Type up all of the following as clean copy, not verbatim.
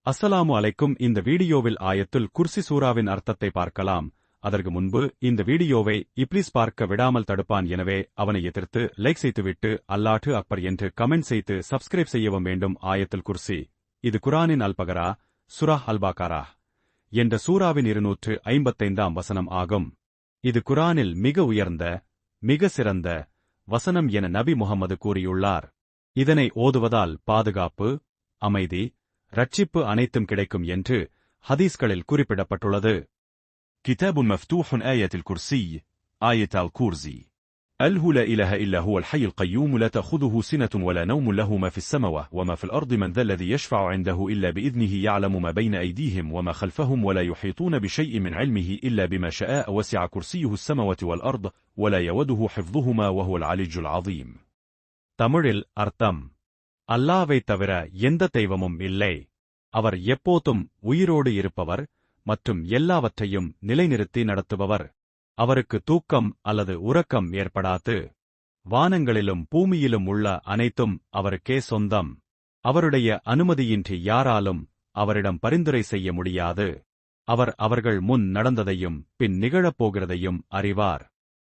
அஸ்ஸலாமு அலைக்கும். இந்த வீடியோவில் ஆயத்துல் குர்சி சூராவின் அர்த்தத்தை பார்க்கலாம். அதற்கு முன்பு இந்த வீடியோவை இப்ளீஸ் பார்க்க விடாமல் தடுப்பான். எனவே அவனை எதிர்த்து லைக் செய்துவிட்டு அல்லாஹு அக்பர் என்று கமெண்ட் செய்து சப்ஸ்கிரைப் செய்யவும் வேண்டும். ஆயத்துல் குர்சி இது குரானின் அல்-பகரா சுராஹ் அல்-பகரா என்ற சூராவின் 255ஆம் வசனம் ஆகும். இது குரானில் மிக உயர்ந்த மிக சிறந்த வசனம் என நபி முகமது கூறியுள்ளார். இதனை ஓதுவதால் பாதுகாப்பு, அமைதி, ரட்சிப்பு அனைத்தும் கிடைக்கும் என்று ஹதீஸ்களில் குறிப்பிடப்பட்டுள்ளது. كتاب مفتوح آية الكرسي آية الكرسي أله لا إله إلا هو الحي القيوم لا تأخذه سنة ولا نوم له ما في السماوات وما في الأرض من ذا الذي يشفع عنده إلا بإذنه يعلم ما بين أيديهم وما خلفهم ولا يحيطون بشيء من علمه إلا بما شاء وسع كرسيه السماوات والأرض ولا يوده حفظهما وهو العلي العظيم. தமிழில் அர்த்தம்: அல்லாஹ்வை தவிர எந்த தெய்வமும் இல்லை. அவர் எப்போதும் உயிரோடு இருப்பவர் மற்றும் எல்லாவற்றையும் நிலைநிறுத்தி நடத்துபவர். அவருக்கு தூக்கம் அல்லது உறக்கம் ஏற்படாது. வானங்களிலும் பூமியிலும் உள்ள அனைத்தும் அவருக்கே சொந்தம். அவருடைய அனுமதியின்றி யாராலும் அவரிடம் பரிந்துரை செய்ய முடியாது. அவர் அவர்கள் முன் நடந்ததையும் பின் நிகழப்போகிறதையும் அறிவார்.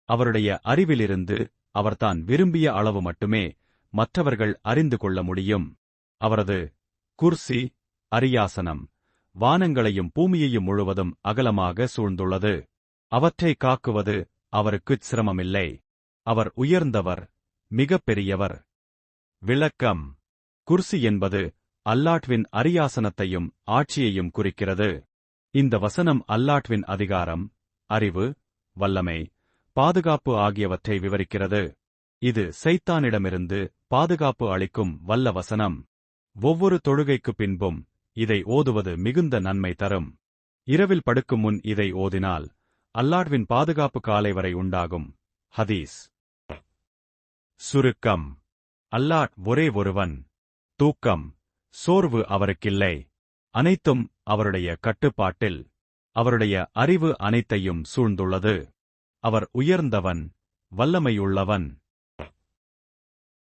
அவருடைய அறிவிலிருந்து அவர்தான் விரும்பிய அளவு மட்டுமே மற்றவர்கள் அறிந்து கொள்ள முடியும். அவரது குர்சி அரியாசனம் வானங்களையும் பூமியையும் முழுவதும் அகலமாக சூழ்ந்துள்ளது. அவற்றை காக்குவது அவருக்குச் சிரமமில்லை. அவர் உயர்ந்தவர், மிகப் பெரியவர். விளக்கம்: குர்சி என்பது அல்லாஹ்வின் அரியாசனத்தையும் ஆட்சியையும் குறிக்கிறது. இந்த வசனம் அல்லாஹ்வின் அதிகாரம், அறிவு, வல்லமை, பாதுகாப்பு ஆகியவற்றை விவரிக்கிறது. இது சைத்தானிடமிருந்து பாதுகாப்பு அளிக்கும் வல்ல வசனம். ஒவ்வொரு தொழுகைக்கு பின்பும் இதை ஓதுவது மிகுந்த நன்மை தரும். இரவில் படுக்கும் முன் இதை ஓதினால் அல்லாஹ்வின் பாதுகாப்பு காலை வரை உண்டாகும். ஹதீஸ். சுருக்கம்: அல்லாஹ் ஒரே ஒருவன். தூக்கம், சோர்வு அவருக்கில்லை. அனைத்தும் அவருடைய கட்டுப்பாட்டில். அவருடைய அறிவு அனைத்தையும் சூழ்ந்துள்ளது. அவர் உயர்ந்தவன், வல்லமையுள்ளவன்.